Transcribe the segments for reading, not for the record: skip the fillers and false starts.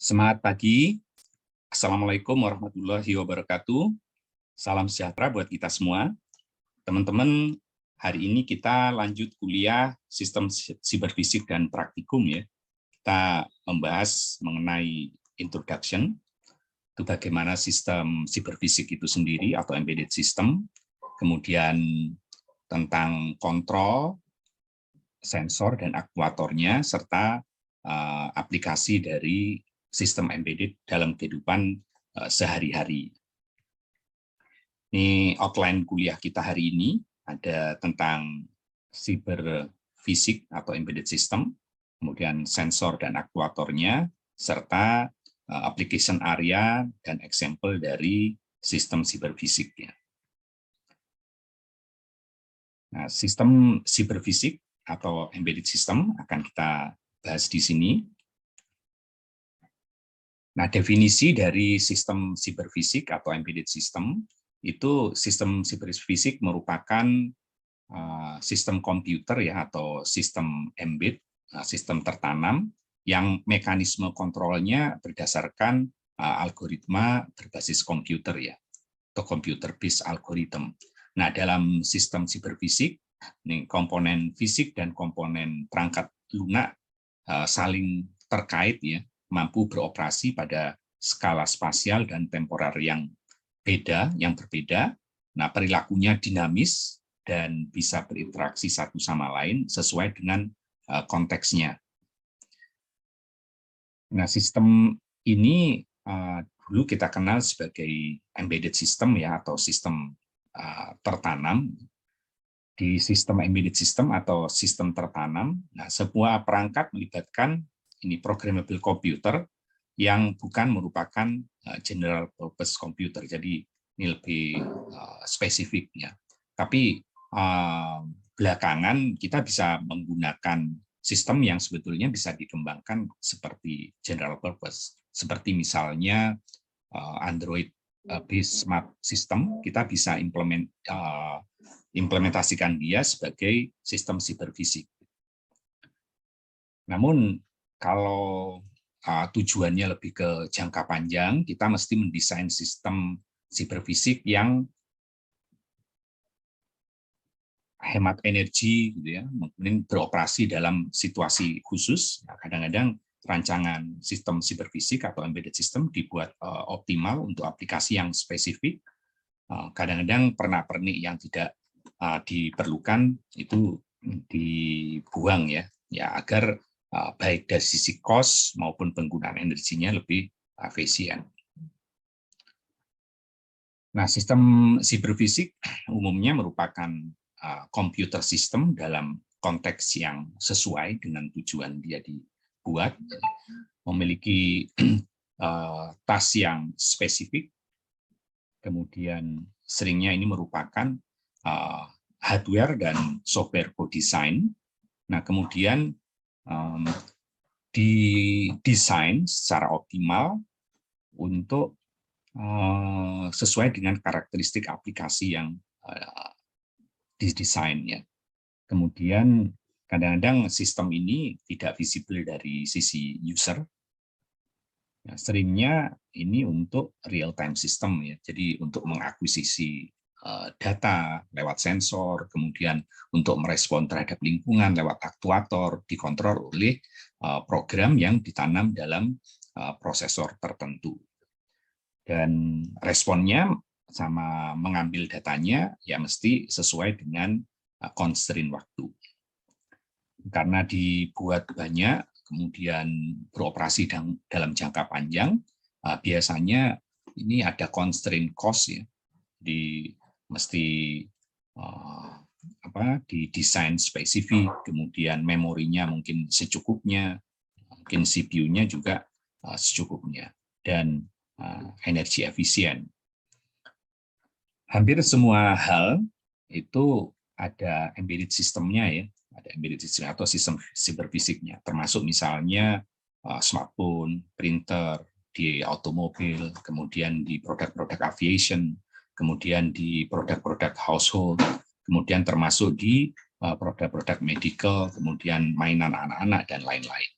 Semangat pagi. Assalamualaikum warahmatullahi wabarakatuh. Salam sejahtera buat kita semua. Teman-teman, hari ini kita lanjut kuliah Sistem Siberfisik dan Praktikum ya. Kita membahas mengenai introduction, itu bagaimana sistem siberfisik itu sendiri atau embedded system, kemudian tentang kontrol, sensor dan aktuatornya, serta aplikasi dari sistem embedded dalam kehidupan sehari-hari. Ini outline kuliah kita hari ini, ada tentang siberfisik atau embedded system, kemudian sensor dan aktuatornya, serta application area dan example dari sistem siberfisik. Nah, sistem siberfisik atau embedded system akan kita bahas di sini. Nah, definisi dari sistem siberfisik atau embedded system, itu sistem siberfisik merupakan sistem komputer ya atau sistem embed, sistem tertanam yang mekanisme kontrolnya berdasarkan algoritma berbasis komputer ya, atau computer based algorithm. Nah, dalam sistem siberfisik, ini komponen fisik dan komponen perangkat lunak saling terkait ya, mampu beroperasi pada skala spasial dan temporer yang berbeda. Nah, perilakunya dinamis dan bisa berinteraksi satu sama lain sesuai dengan konteksnya. Nah, sistem ini dulu kita kenal sebagai embedded system ya, atau sistem tertanam. Di sistem embedded system atau sistem tertanam, nah, sebuah perangkat melibatkan ini programmable computer yang bukan merupakan general purpose computer. Jadi ini lebih spesifik ya. Tapi belakangan kita bisa menggunakan sistem yang sebetulnya bisa dikembangkan seperti general purpose. Seperti misalnya Android based smart system, kita bisa implementasikan dia sebagai sistem siberfisik. Namun kalau tujuannya lebih ke jangka panjang, kita mesti mendesain sistem siberfisik yang hemat energi, gitu ya, mungkin beroperasi dalam situasi khusus. Nah, kadang-kadang rancangan sistem siberfisik atau embedded system dibuat optimal untuk aplikasi yang spesifik. Kadang-kadang pernak-pernik yang tidak diperlukan itu dibuang ya, agar baik dari sisi cost maupun penggunaan energinya lebih efisien. Nah, sistem siberfisik umumnya merupakan komputer sistem dalam konteks yang sesuai dengan tujuan dia dibuat, memiliki tas yang spesifik, kemudian seringnya ini merupakan hardware dan software co-design. Nah, kemudian didesain secara optimal untuk sesuai dengan karakteristik aplikasi yang didesainnya. Kemudian kadang-kadang sistem ini tidak visible dari sisi user. Ya, seringnya ini untuk real time system ya. Jadi untuk mengakuisisi data lewat sensor, kemudian untuk merespon terhadap lingkungan lewat aktuator, dikontrol oleh program yang ditanam dalam prosesor tertentu. Dan responnya sama mengambil datanya ya mesti sesuai dengan constraint waktu. Karena dibuat banyak, kemudian beroperasi dalam jangka panjang, biasanya ini ada constraint cost ya. Mesti didesain spesifik, kemudian memorinya mungkin secukupnya, mungkin CPU-nya juga secukupnya, dan energi efisien. Hampir semua hal itu ada embedded system-nya ya, ada embedded system atau sistem siberfisiknya, termasuk misalnya smartphone, printer, di automobil, kemudian di produk-produk aviation, kemudian di produk-produk household, kemudian termasuk di produk-produk medical, kemudian mainan anak-anak, dan lain-lain.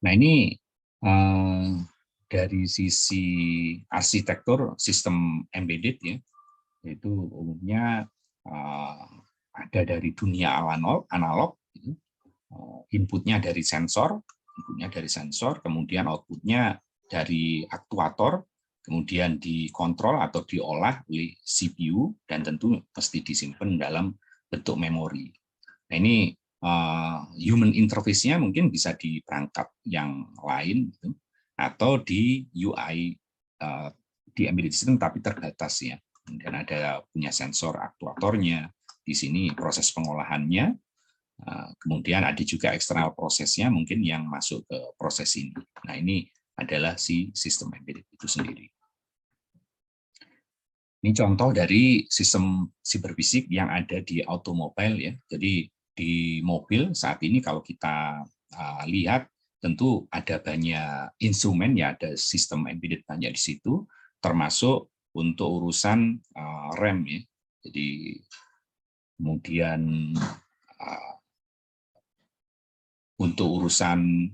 Nah, ini Dari sisi arsitektur sistem embedded ya, itu umumnya ada dari dunia analog, inputnya dari sensor, kemudian outputnya dari aktuator, kemudian dikontrol atau diolah oleh CPU, dan tentu mesti disimpan dalam bentuk memori. Nah, ini human interface-nya mungkin bisa di perangkat yang lain, gitu, atau di UI di embedded system, tapi terbatas ya. Kemudian ada punya sensor aktuatornya, di sini proses pengolahannya, kemudian ada juga eksternal prosesnya mungkin yang masuk ke proses ini. Nah, ini adalah si sistem embedded itu sendiri. Ini contoh dari sistem siberfisik yang ada di automobile ya. Jadi di mobil saat ini kalau kita lihat tentu ada banyak instrumen ya, ada sistem embedded banyak di situ, termasuk untuk urusan rem ya. Jadi kemudian untuk urusan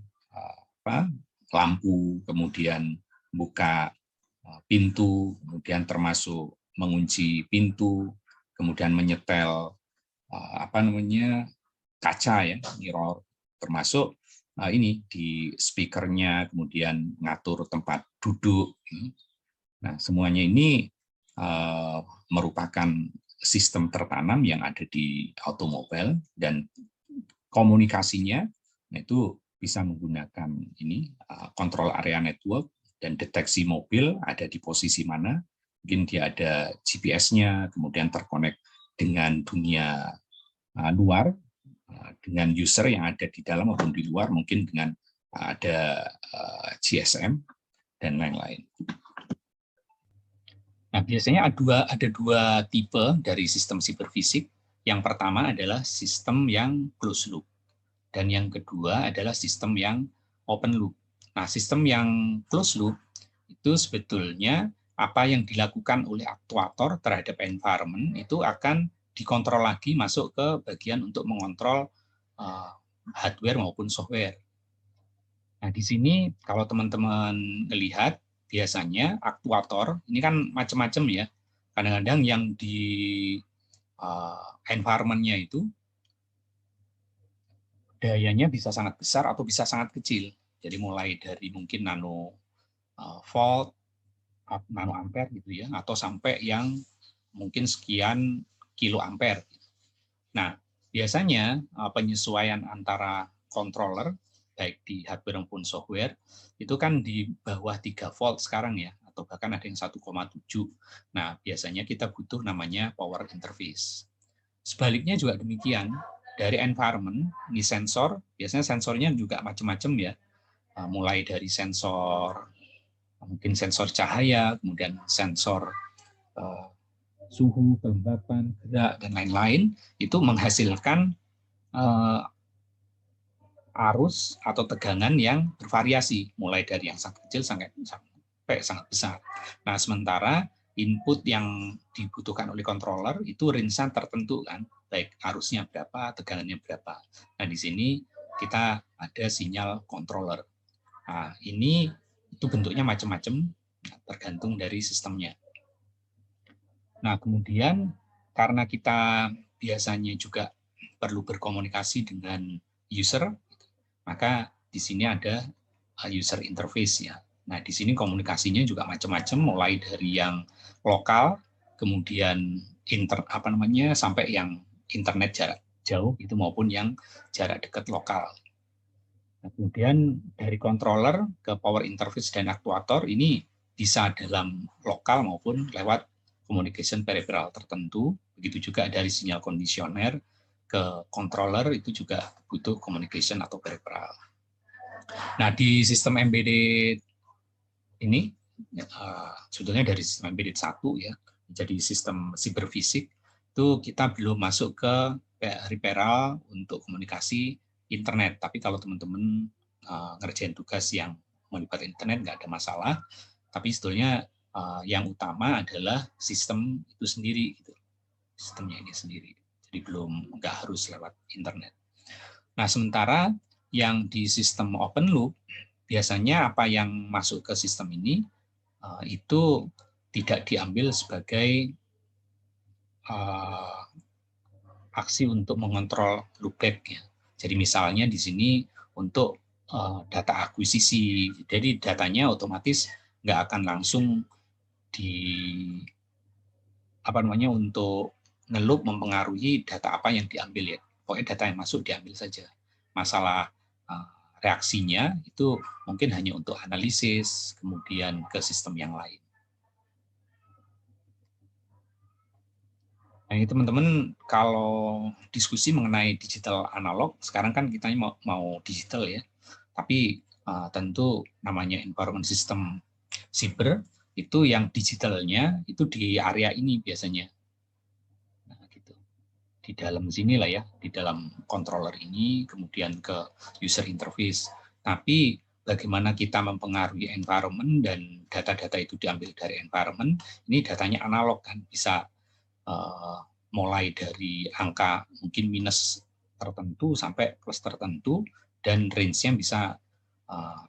lampu, kemudian buka pintu, kemudian termasuk mengunci pintu, kemudian menyetel kaca ya, mirror, termasuk ini di speakernya, kemudian ngatur tempat duduk. Nah, semuanya ini merupakan sistem tertanam yang ada di automobile, dan komunikasinya itu bisa menggunakan ini control area network, dan deteksi mobil ada di posisi mana, mungkin dia ada GPS-nya, kemudian terkonek dengan dunia luar, dengan user yang ada di dalam maupun di luar, mungkin dengan ada GSM dan lain-lain. Nah, biasanya ada dua tipe dari sistem siberfisik. Yang pertama adalah sistem yang closed loop, dan yang kedua adalah sistem yang open loop. Nah, sistem yang closed loop itu sebetulnya apa yang dilakukan oleh aktuator terhadap environment itu akan dikontrol lagi masuk ke bagian untuk mengontrol hardware maupun software. Nah, di sini kalau teman-teman lihat, biasanya aktuator ini kan macam-macam ya. Kadang-kadang yang di environment-nya itu dayanya bisa sangat besar atau bisa sangat kecil. Jadi mulai dari mungkin nano volt, nano ampere gitu ya, atau sampai yang mungkin sekian kilo ampere. Nah, biasanya penyesuaian antara controller baik di hardware maupun software itu kan di bawah 3 volt sekarang ya, atau bahkan ada yang 1,7. Nah, biasanya kita butuh namanya power interface. Sebaliknya juga demikian, dari environment, ini sensor, biasanya sensornya juga macam-macam ya, mulai dari sensor, mungkin sensor cahaya, kemudian sensor suhu, kelembapan, gerak, dan lain-lain, itu menghasilkan arus atau tegangan yang bervariasi, mulai dari yang sangat kecil sampai sangat besar. Nah, sementara input yang dibutuhkan oleh controller itu range-nya tertentu kan, baik arusnya berapa, tegangannya berapa. Nah, di sini kita ada sinyal controller. Nah, ini itu bentuknya macam-macam, tergantung dari sistemnya. Nah, kemudian karena kita biasanya juga perlu berkomunikasi dengan user, maka di sini ada user interface ya. Nah, di sini komunikasinya juga macam-macam, mulai dari yang lokal, kemudian sampai yang internet jarak jauh itu, maupun yang jarak dekat lokal. Nah, kemudian dari controller ke power interface dan aktuator ini bisa dalam lokal maupun lewat communication peripheral tertentu. Begitu juga dari sinyal kondisioner ke controller itu juga butuh communication atau peripheral. Nah, di sistem embedded ini sebetulnya dari sistem embedded 1 ya, jadi sistem siberfisik itu kita belum masuk ke peripheral untuk komunikasi internet. Tapi kalau teman-teman ngerjain tugas yang melibatkan internet nggak ada masalah. Tapi sebetulnya yang utama adalah sistem itu sendiri, gitu. Sistemnya ini sendiri. Jadi nggak harus lewat internet. Nah, sementara yang di sistem open loop biasanya apa yang masuk ke sistem ini itu tidak diambil sebagai aksi untuk mengontrol loopback ya. Jadi misalnya di sini untuk data akuisisi, jadi datanya otomatis nggak akan langsung di untuk ngeloop mempengaruhi data apa yang diambil ya. Pokoknya data yang masuk diambil saja. Masalah reaksinya itu mungkin hanya untuk analisis, kemudian ke sistem yang lain. Nah, teman-teman kalau diskusi mengenai digital analog, sekarang kan kita mau digital ya, tapi tentu namanya environment system cyber itu yang digitalnya itu di area ini biasanya. Nah, gitu. Di dalam sini lah ya, di dalam controller ini, kemudian ke user interface. Tapi bagaimana kita mempengaruhi environment dan data-data itu diambil dari environment, ini datanya analog kan, bisa mulai dari angka mungkin minus tertentu sampai plus tertentu, dan range-nya bisa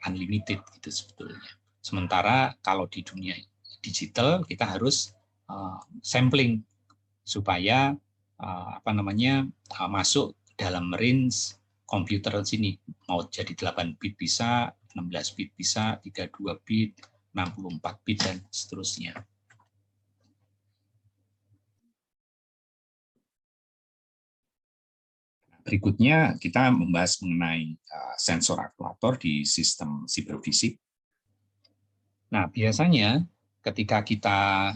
unlimited gitu sebetulnya. Sementara kalau di dunia digital kita harus sampling supaya masuk dalam range komputer sini, mau jadi 8 bit bisa, 16 bit bisa, 32 bit, 64 bit dan seterusnya. Berikutnya kita membahas mengenai sensor aktuator di sistem siberfisik. Nah, biasanya ketika kita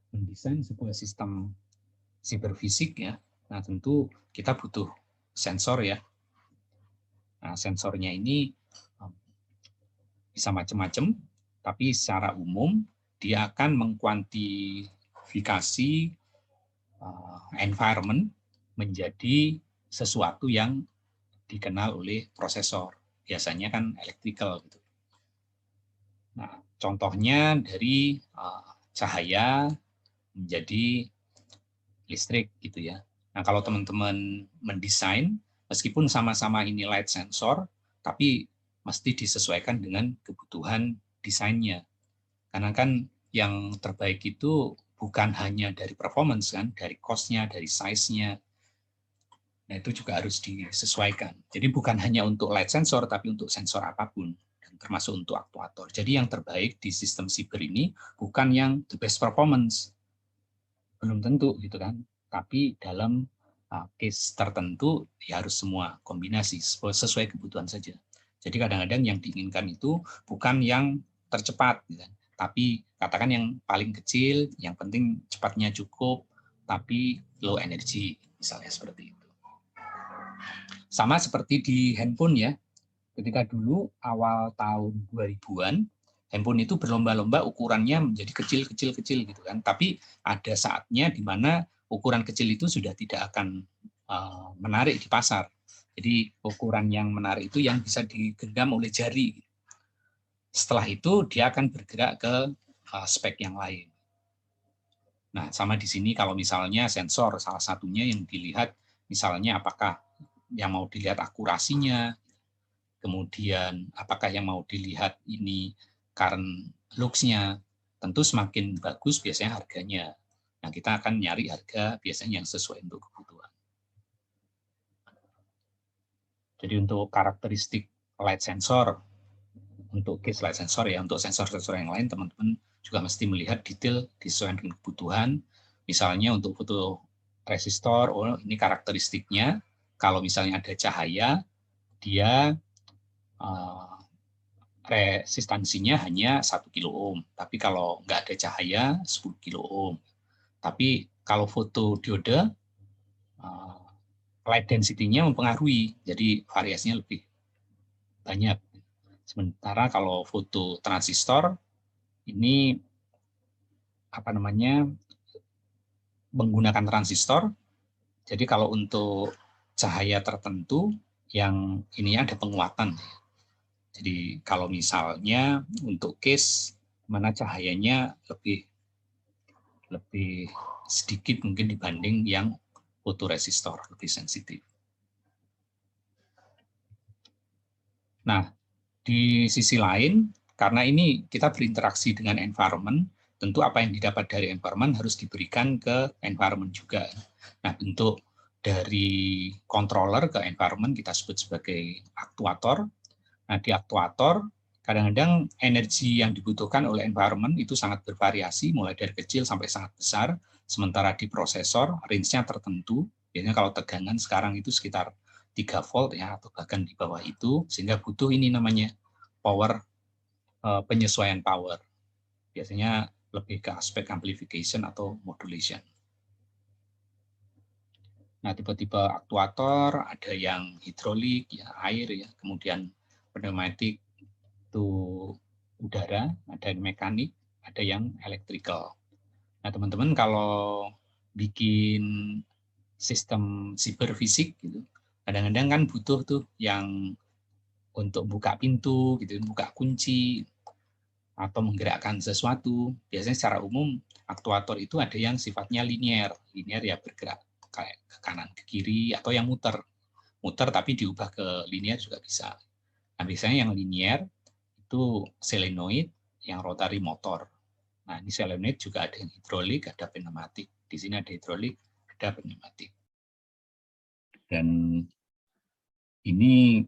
mendesain sebuah sistem siberfisik ya, nah tentu kita butuh sensor ya. Nah, sensornya ini bisa macam-macam, tapi secara umum dia akan mengkuantifikasi environment menjadi sesuatu yang dikenal oleh prosesor. Biasanya kan electrical gitu. Nah, contohnya dari cahaya menjadi listrik gitu ya. Nah, kalau teman-teman mendesain, meskipun sama-sama ini light sensor, tapi mesti disesuaikan dengan kebutuhan desainnya. Karena kan yang terbaik itu bukan hanya dari performance kan, dari cost-nya, dari size-nya. Nah, itu juga harus disesuaikan. Jadi bukan hanya untuk light sensor, tapi untuk sensor apapun, termasuk untuk aktuator. Jadi yang terbaik di sistem siber ini bukan yang the best performance, belum tentu gitu kan. Tapi dalam case tertentu ya harus semua kombinasi sesuai kebutuhan saja. Jadi kadang-kadang yang diinginkan itu bukan yang tercepat, gitu kan, tapi katakan yang paling kecil, yang penting cepatnya cukup, tapi low energy, misalnya seperti itu. Sama seperti di handphone ya, ketika dulu awal tahun 2000-an, handphone itu berlomba-lomba ukurannya menjadi kecil-kecil gitu kan. Tapi ada saatnya di mana ukuran kecil itu sudah tidak akan menarik di pasar. Jadi ukuran yang menarik itu yang bisa digenggam oleh jari. Setelah itu dia akan bergerak ke spek yang lain. Nah, sama di sini kalau misalnya sensor salah satunya yang dilihat misalnya apakah yang mau dilihat akurasinya, kemudian apakah yang mau dilihat ini current looks-nya, tentu semakin bagus biasanya harganya. Nah, kita akan nyari harga biasanya yang sesuai untuk kebutuhan. Jadi untuk karakteristik light sensor, untuk case light sensor ya, untuk sensor-sensor yang lain teman-teman juga mesti melihat detail disesuaikan dengan kebutuhan. Misalnya untuk foto resistor, oh ini karakteristiknya, kalau misalnya ada cahaya, dia resistansinya hanya 1 kilo ohm. Tapi kalau nggak ada cahaya, 10 kilo ohm. Tapi kalau foto diode, light density-nya mempengaruhi, jadi variasinya lebih banyak. Sementara kalau foto transistor, ini menggunakan transistor, jadi kalau untuk cahaya tertentu, yang ini ada penguatan. Jadi kalau misalnya untuk case mana cahayanya lebih sedikit mungkin dibanding yang fotoresistor, lebih sensitif. Nah, di sisi lain, karena ini kita berinteraksi dengan environment, tentu apa yang didapat dari environment harus diberikan ke environment juga. Nah, bentuk dari controller ke environment kita sebut sebagai aktuator. Nah, di aktuator, kadang-kadang energi yang dibutuhkan oleh environment itu sangat bervariasi, mulai dari kecil sampai sangat besar, sementara di prosesor, range-nya tertentu, biasanya kalau tegangan sekarang itu sekitar 3 volt ya, atau bahkan di bawah itu, sehingga butuh ini namanya power, penyesuaian power. Biasanya lebih ke aspek amplification atau modulation. Nah, tipe-tipe aktuator ada yang hidrolik, ya air ya, kemudian pneumatik itu udara, ada yang mekanik, ada yang electrical. Nah, teman-teman kalau bikin sistem siberfisik gitu, kadang-kadang kan butuh tuh yang untuk buka pintu gitu, buka kunci atau menggerakkan sesuatu. Biasanya secara umum aktuator itu ada yang sifatnya linier ya bergerak kayak ke kanan ke kiri atau yang muter tapi diubah ke linier juga bisa. Nah, biasanya yang linier itu solenoid, yang rotary motor. Nah, ini solenoid juga ada yang hidrolik, ada pneumatik. Di sini ada hidrolik, ada pneumatik. Dan ini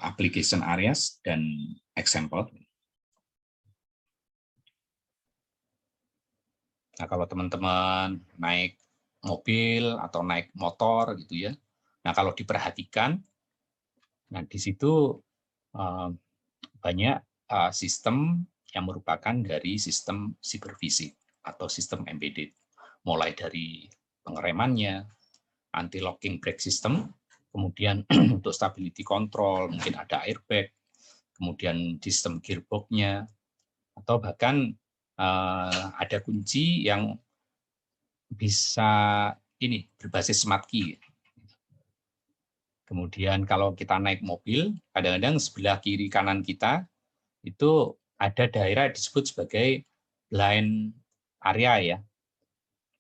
application areas dan example. Nah, kalau teman-teman naik mobil atau naik motor gitu ya. Nah, kalau diperhatikan, nah di situ banyak sistem yang merupakan dari sistem siberfisik atau sistem embedded. Mulai dari pengeremannya, anti-locking brake system, kemudian untuk stability control, mungkin ada airbag, kemudian sistem gearbox-nya, atau bahkan ada kunci yang bisa ini berbasis smart key. Kemudian kalau kita naik mobil, kadang-kadang sebelah kiri kanan kita itu ada daerah yang disebut sebagai blind area ya.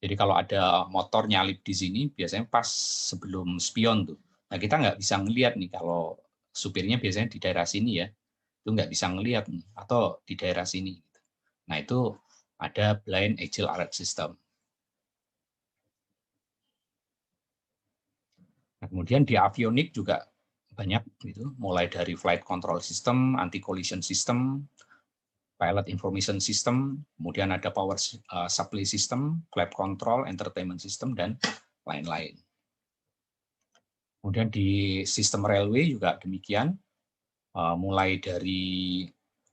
Jadi kalau ada motor nyalip di sini, biasanya pas sebelum spion tuh. Nah, kita nggak bisa ngelihat nih kalau supirnya biasanya di daerah sini ya, itu nggak bisa ngelihat nih, atau di daerah sini. Nah, itu ada blind agile alert system. Nah, kemudian di avionik juga banyak gitu, mulai dari flight control system, anti collision system, pilot information system, kemudian ada power supply system, clap control, entertainment system, dan lain-lain. Kemudian di sistem railway juga demikian, mulai dari,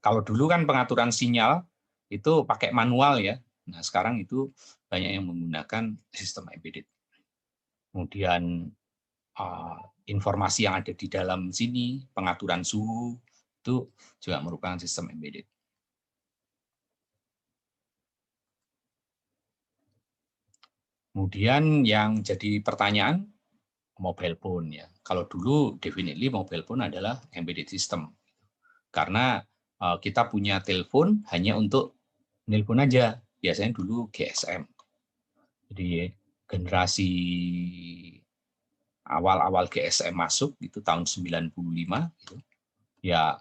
kalau dulu kan pengaturan sinyal itu pakai manual ya, nah sekarang itu banyak yang menggunakan sistem embedded. Kemudian informasi yang ada di dalam sini, pengaturan suhu, itu juga merupakan sistem embedded. Kemudian yang jadi pertanyaan, mobile phone ya. Kalau dulu definitely mobile phone adalah embedded system. Karena kita punya telepon hanya untuk nelpon aja. Biasanya dulu GSM. Jadi generasi awal-awal GSM masuk itu tahun 95 gitu. Ya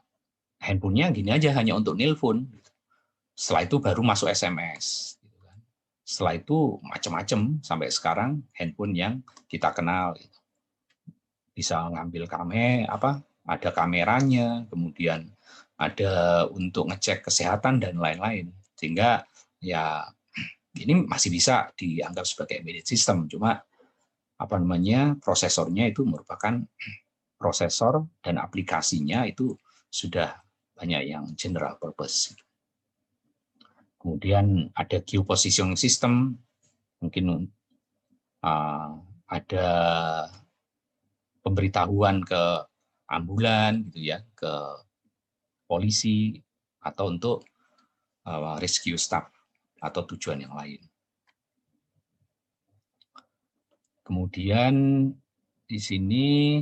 handphonenya gini aja hanya untuk nelpon. Setelah itu baru masuk SMS. Setelah itu macam-macam sampai sekarang handphone yang kita kenal. Bisa ngambil ada kameranya, kemudian ada untuk ngecek kesehatan dan lain-lain. Sehingga ya ini masih bisa dianggap sebagai embedded system, cuma prosesornya itu merupakan prosesor dan aplikasinya itu sudah banyak yang general purpose. Kemudian ada geopositioning system, mungkin ada pemberitahuan ke ambulan gitu ya, ke polisi atau untuk rescue staff atau tujuan yang lain. Kemudian di sini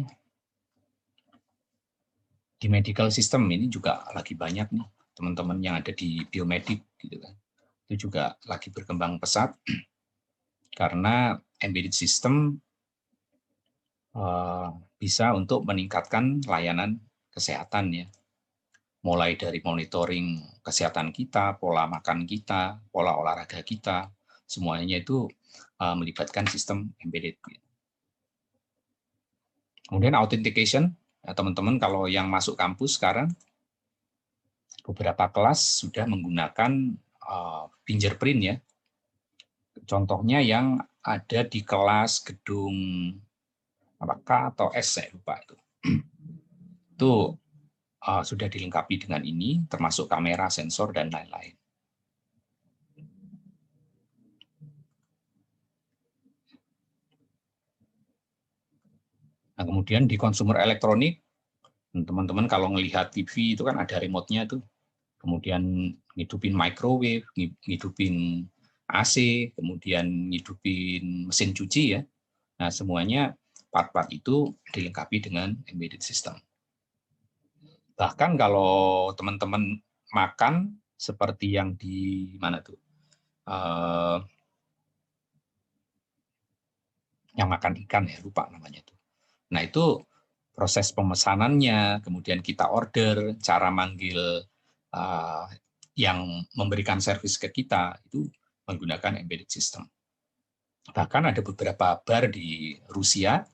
di medical system ini juga lagi banyak nih teman-teman yang ada di biomedik gitu kan. Itu juga lagi berkembang pesat karena embedded system bisa untuk meningkatkan layanan kesehatan ya. Mulai dari monitoring kesehatan kita, pola makan kita, pola olahraga kita, semuanya itu melibatkan sistem embedded. Kemudian authentication, ya, teman-teman kalau yang masuk kampus sekarang, beberapa kelas sudah menggunakan fingerprint ya. Contohnya yang ada di kelas gedung K atau S, saya lupa itu. Itu sudah dilengkapi dengan ini, termasuk kamera, sensor, dan lain-lain. Nah, kemudian di consumer elektronik, teman-teman kalau ngelihat TV itu kan ada remote-nya tuh. Kemudian ngidupin microwave, ngidupin AC, kemudian ngidupin mesin cuci ya. Nah, semuanya part-part itu dilengkapi dengan embedded system. Bahkan kalau teman-teman makan seperti yang di mana tuh? Yang makan ikan ya, lupa namanya tuh. Nah, itu proses pemesanannya, kemudian kita order, cara manggil yang memberikan servis ke kita itu menggunakan embedded system. Bahkan ada beberapa bar di Rusia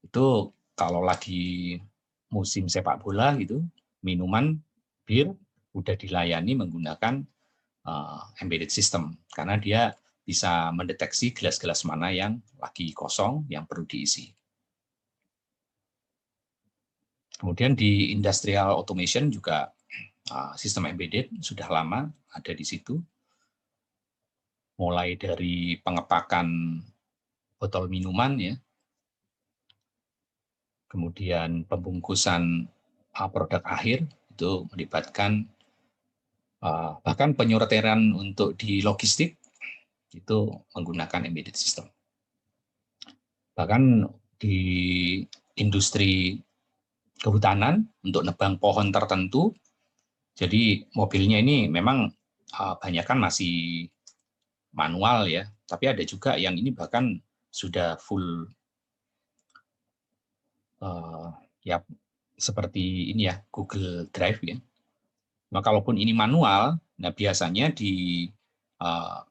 itu kalau lagi musim sepak bola gitu, minuman bir udah dilayani menggunakan embedded system karena dia bisa mendeteksi gelas-gelas mana yang lagi kosong yang perlu diisi. Kemudian di industrial automation juga sistem embedded sudah lama ada di situ. Mulai dari pengepakan botol minuman ya, kemudian pembungkusan produk akhir itu melibatkan bahkan penyortiran untuk di logistik itu menggunakan embedded system. Bahkan di industri kehutanan untuk nebang pohon tertentu, jadi mobilnya ini memang banyak kan masih manual ya, tapi ada juga yang ini bahkan sudah full ya seperti ini ya Google Drive ya. Nah, kalaupun ini manual, nah biasanya di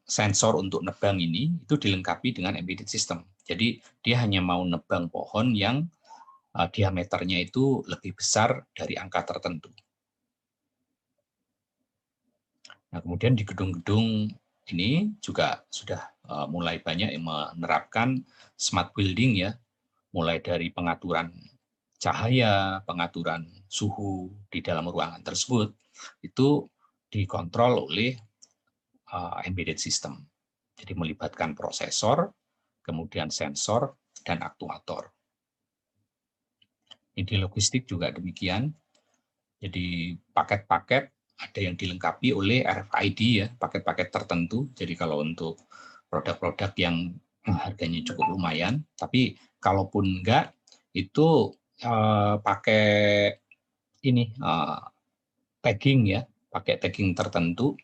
sensor untuk nebang ini itu dilengkapi dengan embedded system. Jadi dia hanya mau nebang pohon yang diameternya itu lebih besar dari angka tertentu. Nah, kemudian di gedung-gedung ini juga sudah mulai banyak yang menerapkan smart building ya, mulai dari pengaturan cahaya, pengaturan suhu di dalam ruangan tersebut, itu dikontrol oleh embedded system. Jadi melibatkan prosesor, kemudian sensor, dan aktuator. Di logistik juga demikian. Jadi paket-paket ada yang dilengkapi oleh RFID ya, paket-paket tertentu. Jadi kalau untuk produk-produk yang harganya cukup lumayan, tapi kalaupun enggak, itu pakai ini tagging ya, pakai tagging tertentu.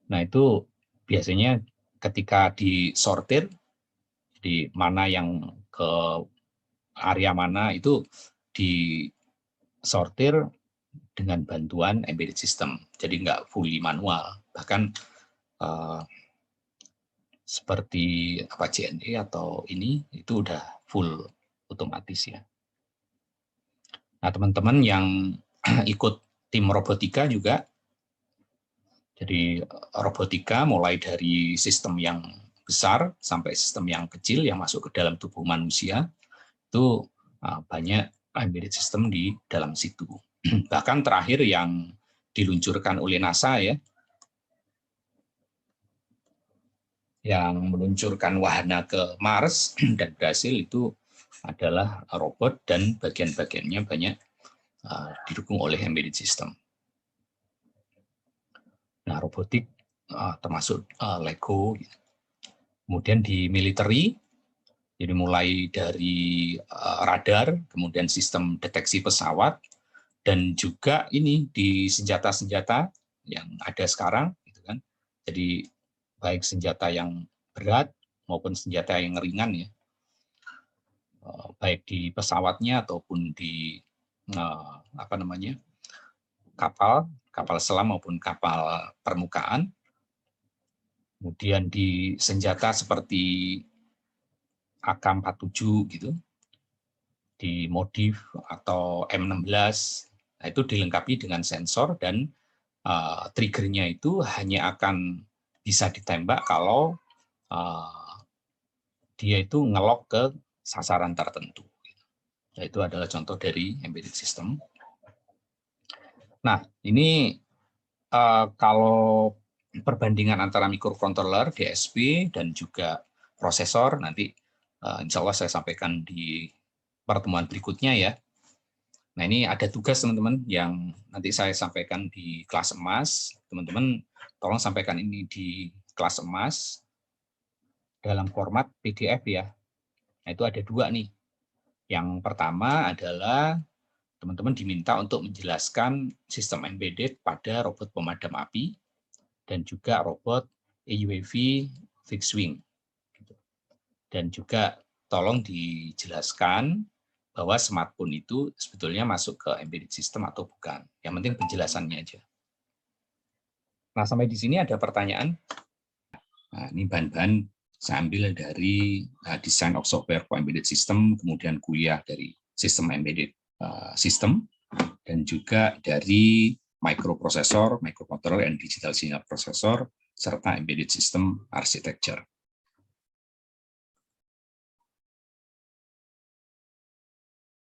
Nah itu biasanya ketika disortir di mana yang ke area mana itu disortir dengan bantuan embedded system. Jadi nggak fully manual, bahkan seperti apa JNE atau ini itu udah full otomatis ya. Nah teman-teman yang ikut tim robotika juga, jadi robotika mulai dari sistem yang besar sampai sistem yang kecil yang masuk ke dalam tubuh manusia itu banyak embedded system di dalam situ. Bahkan terakhir yang diluncurkan oleh NASA ya, yang meluncurkan wahana ke Mars dan berhasil itu adalah robot dan bagian-bagiannya banyak didukung oleh embedded system. Nah, robotik termasuk Lego. Kemudian di military, jadi mulai dari radar, kemudian sistem deteksi pesawat, dan juga ini di senjata-senjata yang ada sekarang, gitu kan. Jadi baik senjata yang berat maupun senjata yang ringan ya. baik di pesawatnya ataupun di kapal selam maupun kapal permukaan. Kemudian di senjata seperti AK-47 gitu, di modif atau M16, nah itu dilengkapi dengan sensor dan triggernya itu hanya akan bisa ditembak kalau dia itu ngelok ke sasaran tertentu. Nah, itu adalah contoh dari embedded system. Nah, ini kalau perbandingan antara microcontroller, DSP, dan juga prosesor, nanti insya Allah saya sampaikan di pertemuan berikutnya ya. Nah, ini ada tugas teman-teman yang nanti saya sampaikan di kelas emas. Teman-teman tolong sampaikan ini di kelas emas dalam format PDF ya. Nah, itu ada 2 nih. Yang pertama adalah teman-teman diminta untuk menjelaskan sistem embedded pada robot pemadam api dan juga robot UAV fixed wing. Dan juga tolong dijelaskan bahwa smartphone itu sebetulnya masuk ke embedded system atau bukan. Yang penting penjelasannya aja. Nah, sampai di sini ada pertanyaan. Nah, ini bahan-bahan saya ambil dari Design of Software for Embedded System, kemudian kuliah dari Sistem Embedded System, dan juga dari microprocessor, microcontroller, and digital signal processor, serta embedded system architecture.